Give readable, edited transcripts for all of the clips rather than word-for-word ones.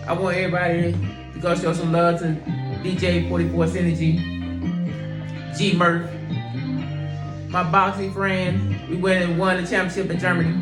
I want everybody to go show some love to DJ 44 Synergy, G Murph, my boxing friend. We went and won the championship in Germany.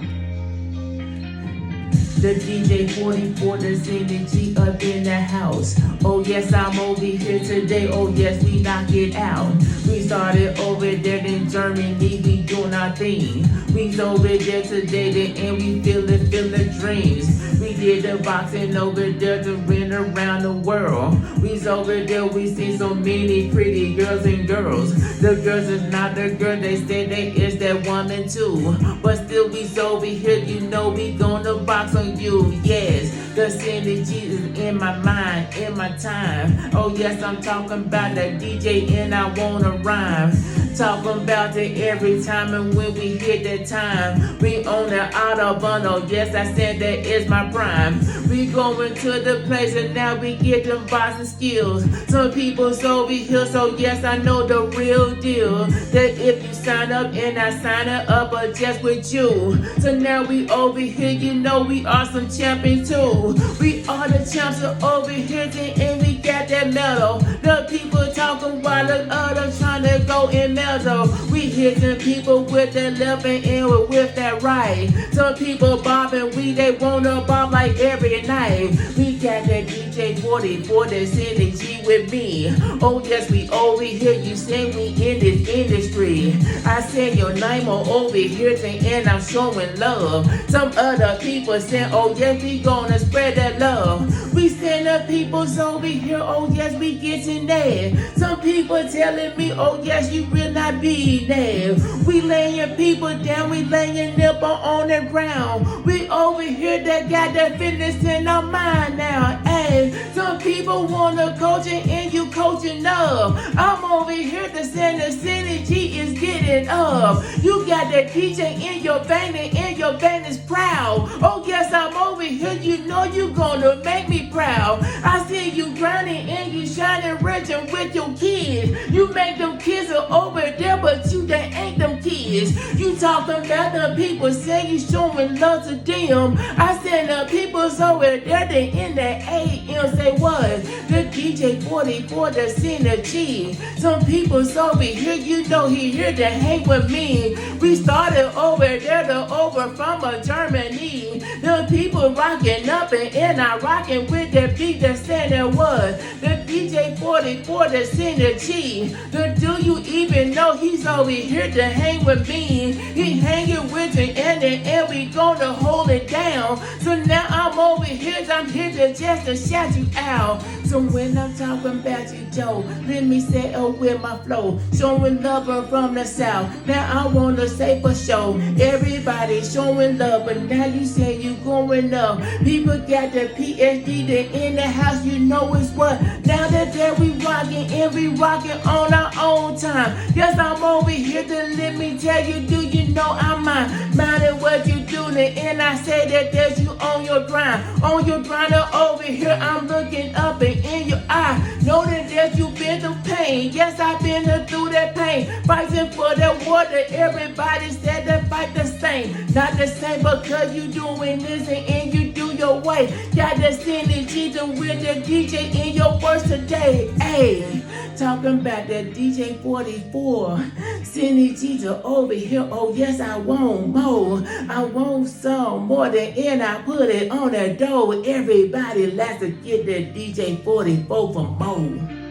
The DJ 44, the Synergy up in the house. Oh yes, I'm over here today. Oh yes, we knock it out. We started over there in Germany, we doing our thing. We's over there today, and we feeling dreams. We did the boxing over there to win around the world. We's over there, we see so many pretty girls and girls. The girls is not the girl, they say they is that woman too. But still we's over here, you know we gonna box on you. Yes, the Synergy is in my mind, in my time. Oh yes, I'm talking about the DJ and I wanna rhyme. Talking about it every time, and when we hit that time, we on the Autobahn. Oh yes, I said that is my prime. We going to the place and now we get them boxing skills. Some people's over here, so yes, I know the real deal. That if you sign up and I sign it up just with you. So now we over here, you know we are some champions too. We are the champs over here and we got that medal. The people talking while the others trying to go in medal. We hitting people with that left and with that right. Some people bobbing, they wanna bob like every night. We got that DJ 44, the Synergy with me. Oh yes, we over here, you say we in this industry. I said your name over here and I'm showing love. Some other people saying, oh yes, we gonna spread that love. We send the peoples over here, oh yes, we getting there. Some people telling me, oh yes, you will not be there. We laying people down, we laying nipple on the ground. We over here that got that fitness in our mind now. Hey, some people wanna coach and you coaching up. I'm over here to send the Synergy is getting up. You got that DJ in your vein and your vein is proud. Oh yes, I'm over here, you know you gonna make me proud. I see you grinding and you shining rich and with your kids. You make them kids over there, but you they ain't them kids. You talking about the people say you showing love to them. I said the people's over there, they in the AM say what? The DJ 44, the Synergy. Some people's over here, you know he here to hang with me. We started over there to over from Germany. The people rocking up and I rocking with that beat that said there was. The DJ 44, the Synergy. Do you even know he's over here to hang with me? He hanging with me and we gonna hold it down. So now I'm over here, I'm here to just to shout you out. So when I'm talking about you, Joe, let me say with my flow, showing love from the south. Now I wanna say for sure, everybody showing love, but now you say you going up. People got the PhD, they in the house, you know it's what. Now that there we rocking and we rocking on our own time. Yes, I'm over here to let me tell you, do you know I'm minding what you doing, and I say that there's you on your grind over here. I'm looking up and in your eye, know that you been through pain. Yes, I've been through that pain, fighting for that water. Everybody said that fight the same, not the same because you doing this and you do your way. Got the Synergy with the DJ in your words today. Hey, talking about that DJ 44, Synergy over here. Oh yes, I want more. I want some more and I put it on the door. Everybody likes to get that DJ 44 for more.